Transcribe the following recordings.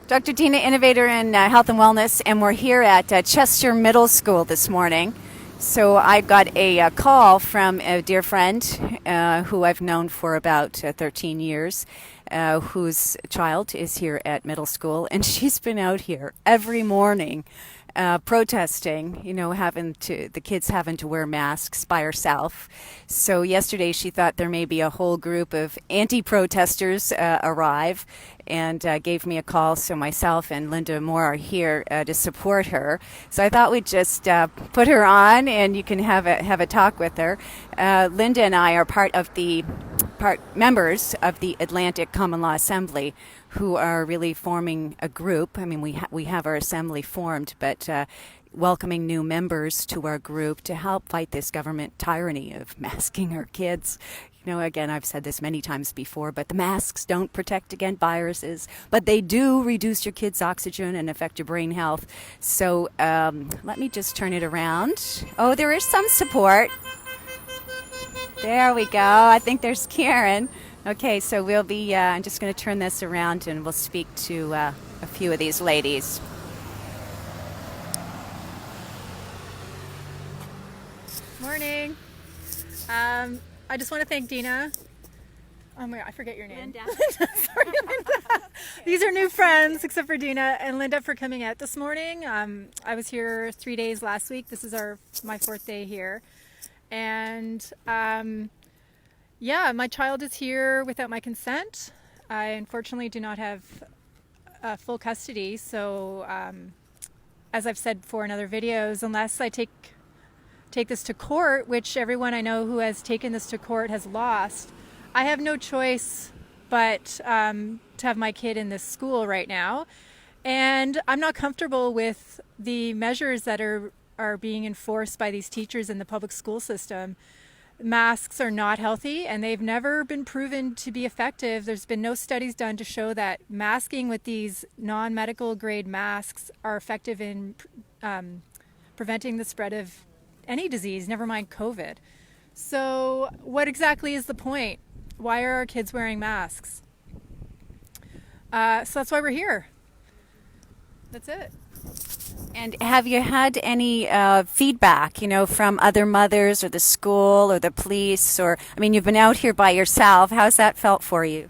Dr. Dina, innovator in health and wellness, and we're here at Chester Middle School this morning. So I got a call from a dear friend who I've known for about 13 years, whose child is here at middle school, and she's been out here every morning protesting, the kids having to wear masks by herself. So yesterday she thought there may be a whole group of anti-protesters arrive and gave me a call. So myself and Linda Moore are here to support her. So I thought we'd just put her on and you can have a talk with her. Linda and I are members of the Atlantic Common Law Assembly, who are really forming a group. I mean, we have our assembly formed, but welcoming new members to our group to help fight this government tyranny of masking our kids. Again, I've said this many times before, but the masks don't protect against viruses, but they do reduce your kids' oxygen and affect your brain health. So let me just turn it around. Oh, there is some support. There we go. I think there's Karen. Okay, so we'll be, I'm just going to turn this around and we'll speak to a few of these ladies. Morning. I just want to thank Dina. Oh my God, I forget your name. Linda. Sorry, Linda. These are new friends, except for Dina and Linda, for coming out this morning. I was here 3 days last week. This is my fourth day here. And yeah, my child is here without my consent. I unfortunately do not have full custody. So as I've said before in other videos, unless I take this to court, which everyone I know who has taken this to court has lost, I have no choice but to have my kid in this school right now. And I'm not comfortable with the measures that are being enforced by these teachers in the public school system. Masks are not healthy, and they've never been proven to be effective. There's been no studies done to show that masking with these non-medical grade masks are effective in preventing the spread of any disease, never mind COVID. So what exactly is the point? Why are our kids wearing masks? So that's why we're here. That's it. And have you had any feedback, from other mothers or the school or the police? Or, I mean, you've been out here by yourself. How's that felt for you?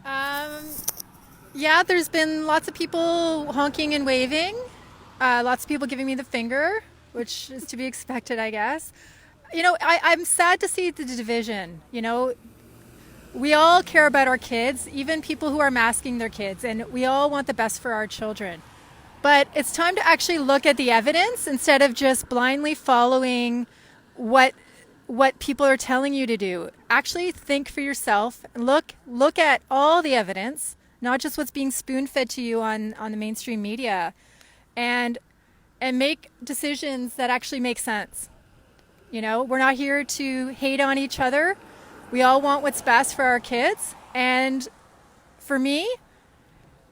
Yeah, there's been lots of people honking and waving. Lots of people giving me the finger, which is to be expected, I guess. I'm sad to see the division. We all care about our kids, even people who are masking their kids, and we all want the best for our children. But it's time to actually look at the evidence instead of just blindly following what people are telling you to do. Actually think for yourself and look at all the evidence, not just what's being spoon-fed to you on the mainstream media, and make decisions that actually make sense. We're not here to hate on each other. We all want what's best for our kids. And for me,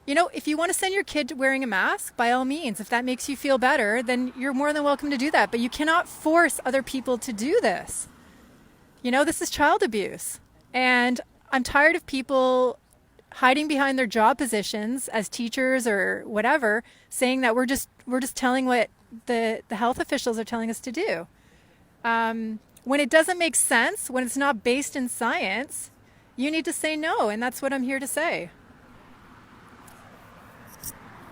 if you want to send your kid wearing a mask, by all means, if that makes you feel better, then you're more than welcome to do that. But you cannot force other people to do this. This is child abuse. And I'm tired of people hiding behind their job positions as teachers or whatever, saying that we're just telling what the health officials are telling us to do. When it doesn't make sense, when it's not based in science, you need to say no. And that's what I'm here to say.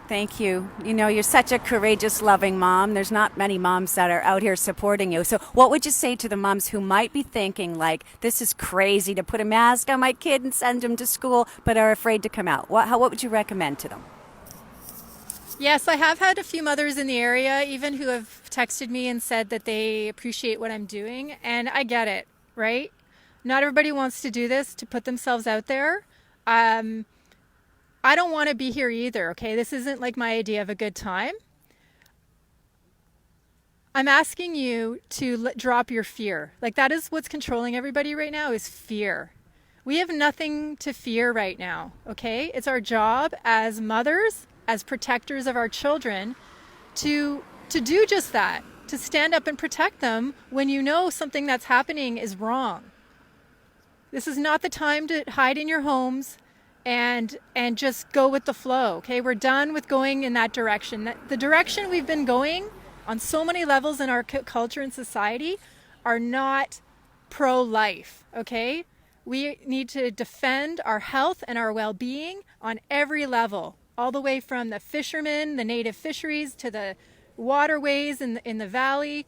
Thank you. You're such a courageous, loving mom. There's not many moms that are out here supporting you. So what would you say to the moms who might be thinking, like, this is crazy to put a mask on my kid and send him to school, but are afraid to come out? What would you recommend to them? Yes, I have had a few mothers in the area even who have texted me and said that they appreciate what I'm doing. And I get it, right? Not everybody wants to do this, to put themselves out there. I don't want to be here either, okay? This isn't like my idea of a good time. I'm asking you to drop your fear. Like, that is what's controlling everybody right now, is fear. We have nothing to fear right now, okay? It's our job as mothers, as protectors of our children, to do just that, to stand up and protect them when you know something that's happening is wrong. This is not the time to hide in your homes and just go with the flow. Okay, we're done with going in that direction. The direction we've been going on so many levels in our culture and society are not pro-life. Okay, we need to defend our health and our well-being on every level, all the way from the fishermen, the native fisheries, to the waterways in the valley.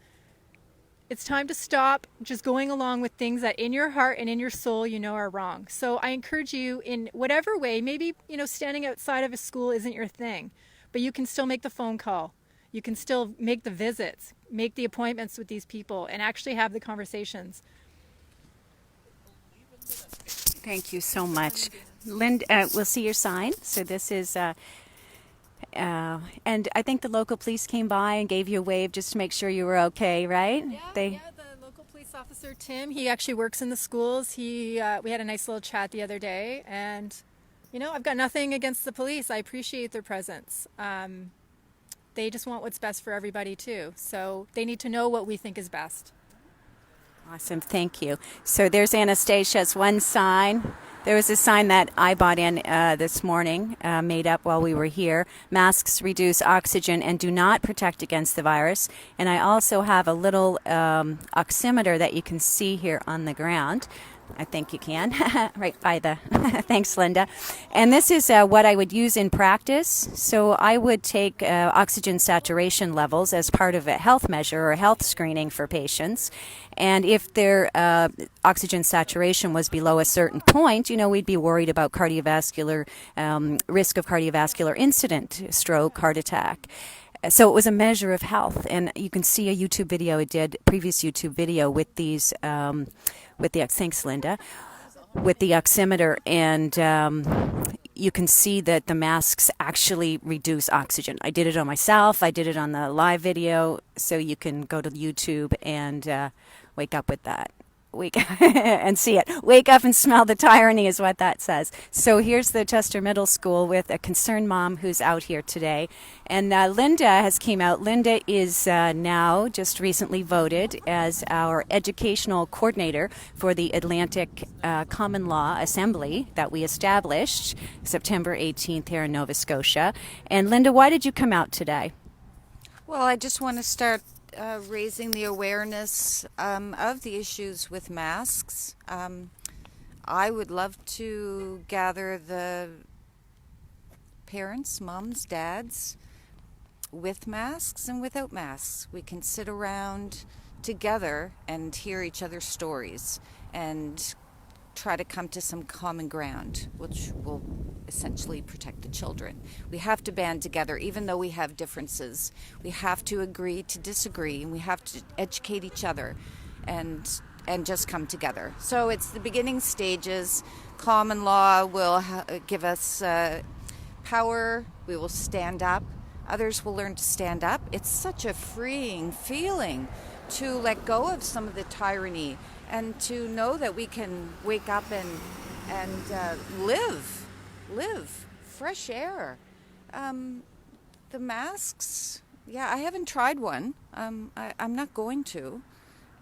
It's time to stop just going along with things that in your heart and in your soul you know are wrong. So I encourage you, in whatever way, maybe standing outside of a school isn't your thing, but you can still make the phone call. You can still make the visits, make the appointments with these people, and actually have the conversations. Thank you so much. Linda, we'll see your sign. So this is, and I think the local police came by and gave you a wave just to make sure you were okay, right? Yeah, the local police officer, Tim, he actually works in the schools. We had a nice little chat the other day, and, I've got nothing against the police. I appreciate their presence. They just want what's best for everybody, too. So they need to know what we think is best. Awesome, thank you. So there's Anastasia's one sign. There was a sign that I bought in this morning, made up while we were here. Masks reduce oxygen and do not protect against the virus. And I also have a little oximeter that you can see here on the ground. I think you can, right by the, thanks Linda. And this is what I would use in practice. So I would take oxygen saturation levels as part of a health measure or a health screening for patients. And if their oxygen saturation was below a certain point, we'd be worried about cardiovascular, risk of cardiovascular incident, stroke, heart attack. So it was a measure of health, and you can see a YouTube video I did, previous YouTube video with these, thanks Linda, with the oximeter, and you can see that the masks actually reduce oxygen. I did it on myself, I did it on the live video, so you can go to YouTube and wake up with that. And see it. Wake up and smell the tyranny is what that says. So here's the Chester Middle School with a concerned mom who's out here today. And Linda has came out. Linda is now just recently voted as our educational coordinator for the Atlantic Common Law Assembly that we established September 18th here in Nova Scotia. And Linda, why did you come out today? Well, I just want to start raising the awareness of the issues with masks. I would love to gather the parents, moms, dads, with masks and without masks. We can sit around together and hear each other's stories and try to come to some common ground, which will essentially protect the children. We have to band together, even though we have differences. We have to agree to disagree, and we have to educate each other and just come together. So it's the beginning stages. Common law will give us power. We will stand up. Others will learn to stand up. It's such a freeing feeling to let go of some of the tyranny and to know that we can wake up and live fresh air. The masks, I haven't tried one. I'm not going to.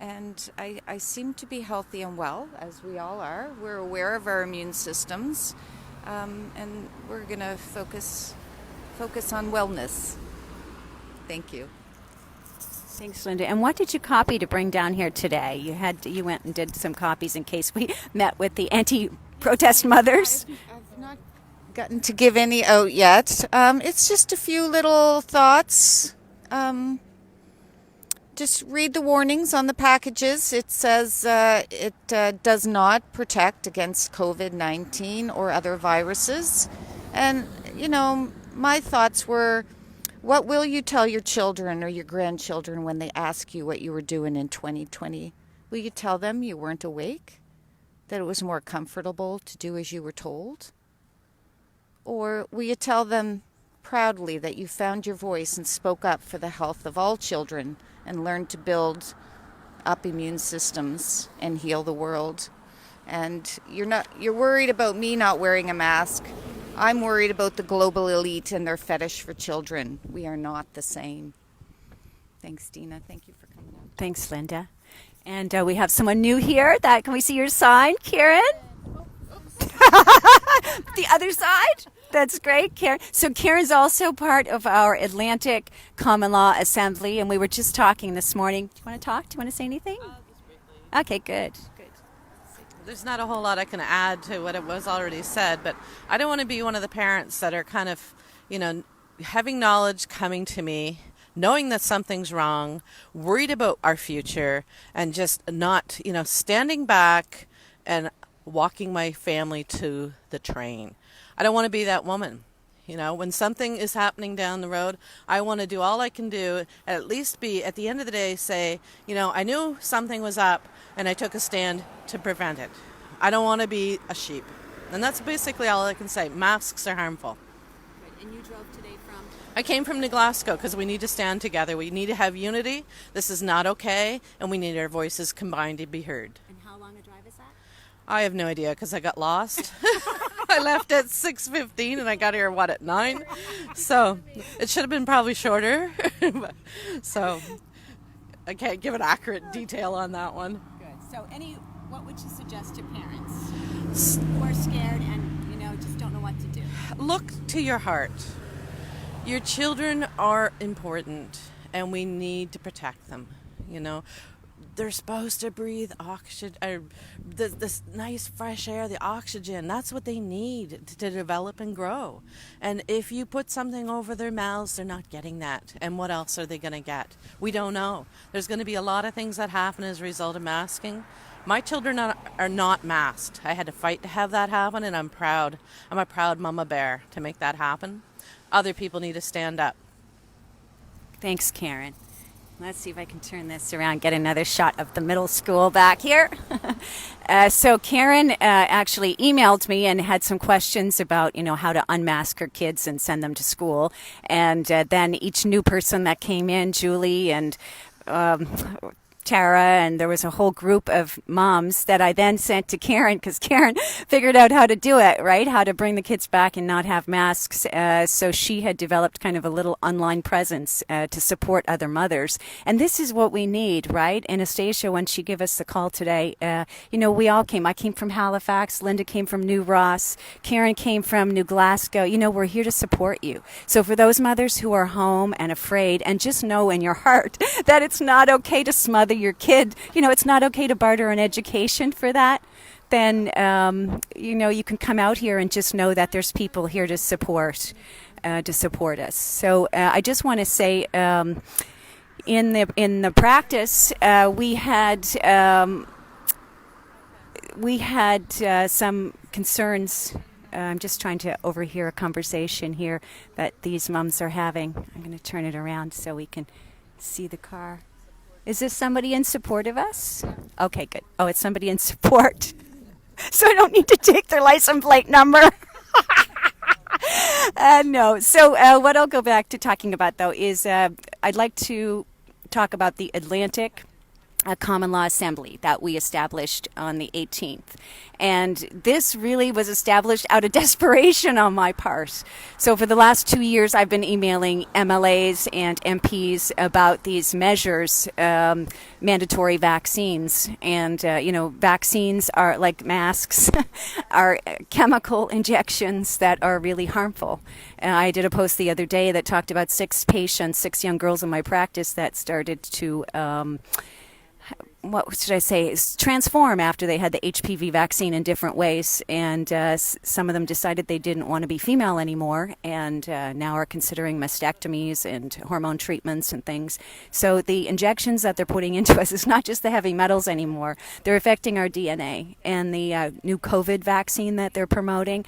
And I seem to be healthy and well, as we all are. We're aware of our immune systems, and we're going to focus on wellness. Thank you. Thanks, Linda. And what did you copy to bring down here today? You went and did some copies in case we met with the anti-protest mothers. I've not gotten to give any out yet. It's just a few little thoughts. Just read the warnings on the packages. It says it does not protect against COVID-19 or other viruses. And, my thoughts were, what will you tell your children or your grandchildren when they ask you what you were doing in 2020? Will you tell them you weren't awake? That it was more comfortable to do as you were told? Or will you tell them proudly that you found your voice and spoke up for the health of all children and learned to build up immune systems and heal the world? And you're worried about me not wearing a mask. I'm worried about the global elite and their fetish for children. We are not the same. Thanks, Dina. Thank you for coming out. Thanks, Linda. And we have someone new here. Can we see your sign, Karen? The other side? That's great, Karen. So Karen's also part of our Atlantic Common Law Assembly, and we were just talking this morning. Do you want to talk? Do you want to say anything? Just briefly. Okay, good. There's not a whole lot I can add to what it was already said, but I don't want to be one of the parents that are kind of, having knowledge coming to me, knowing that something's wrong, worried about our future, and just not, standing back and walking my family to the train. I don't want to be that woman. When something is happening down the road, I want to do all I can do, at least be, at the end of the day, say, I knew something was up and I took a stand to prevent it. I don't want to be a sheep. And that's basically all I can say. Masks are harmful. Good. And you drove today from? I came from New Glasgow because we need to stand together. We need to have unity. This is not okay, and we need our voices combined to be heard. And how long a drive is that? I have no idea because I got lost. I left at 6:15 and I got here, at 9? So it should have been probably shorter. So I can't give an accurate detail on that one. Good. So what would you suggest to parents who are scared and, just don't know what to do? Look to your heart. Your children are important and we need to protect them, They're supposed to breathe oxygen, this nice fresh air, the oxygen. That's what they need to develop and grow. And if you put something over their mouths, they're not getting that. And what else are they going to get? We don't know. There's going to be a lot of things that happen as a result of masking. My children are not masked. I had to fight to have that happen, and I'm proud. I'm a proud mama bear to make that happen. Other people need to stand up. Thanks, Karen. Let's see if I can turn this around, get another shot of the middle school back here. So Karen actually emailed me and had some questions about, how to unmask her kids and send them to school. And then each new person that came in, Julie and Tara, and there was a whole group of moms that I then sent to Karen because Karen figured out how to do it, right? How to bring the kids back and not have masks. So she had developed kind of a little online presence to support other mothers. And this is what we need, right? Anastasia, when she gave us the call today, we all came. I came from Halifax. Linda came from New Ross. Karen came from New Glasgow. We're here to support you. So for those mothers who are home and afraid, and just know in your heart that it's not okay to smother your kid, it's not okay to barter an education for that, then, you can come out here and just know that there's people here to support us. So I just want to say, in the practice, we had some concerns. I'm just trying to overhear a conversation here that these moms are having. I'm going to turn it around so we can see the car. Is this somebody in support of us? Okay, good. Oh, it's somebody in support. So I don't need to take their license plate number. No. So what I'll go back to talking about, though, is I'd like to talk about the Atlantic Common Law Assembly that we established on the 18th. And this really was established out of desperation on my part. So for the last 2 years, I've been emailing MLAs and MPs about these measures, mandatory vaccines. And, vaccines are like masks, are chemical injections that are really harmful. I did a post the other day that talked about 6 young girls in my practice that started to what should I say, transform after they had the HPV vaccine in different ways. And some of them decided they didn't want to be female anymore and now are considering mastectomies and hormone treatments and things. So the injections that they're putting into us is not just the heavy metals anymore. They're affecting our DNA. And the new COVID vaccine that they're promoting,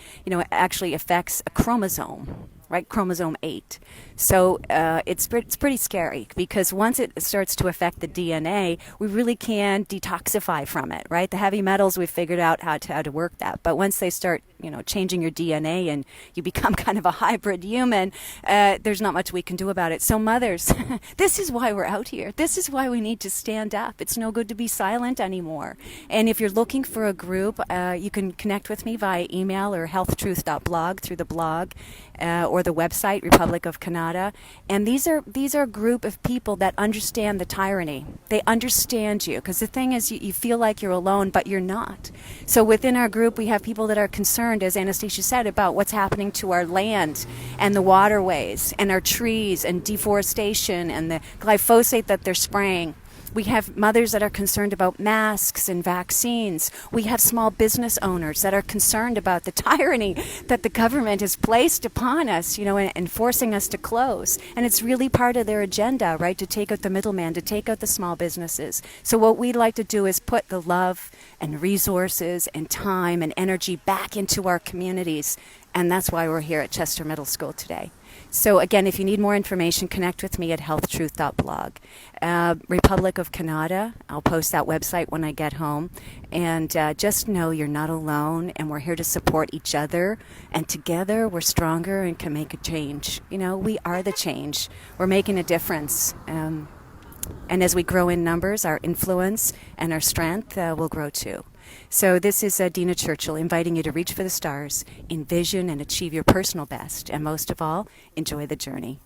actually affects a chromosome. Right, chromosome 8. So it's pretty scary because once it starts to affect the DNA, we really can detoxify from it, right? The heavy metals, we've figured out how to work that. But once they start, changing your DNA and you become kind of a hybrid human, there's not much we can do about it. So mothers, this is why we're out here. This is why we need to stand up. It's no good to be silent anymore. And if you're looking for a group, you can connect with me via email or healthtruth.blog through the blog. Or the website Republic of Canada, and these are a group of people that understand the tyranny. They understand you because the thing is, you feel like you're alone, but you're not. So within our group, we have people that are concerned concerned, as Anastasia said, about what's happening to our land and the waterways and our trees and deforestation and the glyphosate that they're spraying. We have mothers that are concerned about masks and vaccines. We have small business owners that are concerned about the tyranny that the government has placed upon us, and forcing us to close. And it's really part of their agenda, right, to take out the middleman, to take out the small businesses. So what we'd like to do is put the love and resources and time and energy back into our communities. And that's why we're here at Chester Middle School today. So again, if you need more information, connect with me at healthtruth.blog. Republic of Canada, I'll post that website when I get home. And just know you're not alone, and we're here to support each other. And together, we're stronger and can make a change. We are the change. We're making a difference. And as we grow in numbers, our influence and our strength will grow too. So this is Dina Churchill inviting you to reach for the stars, envision and achieve your personal best, and most of all, enjoy the journey.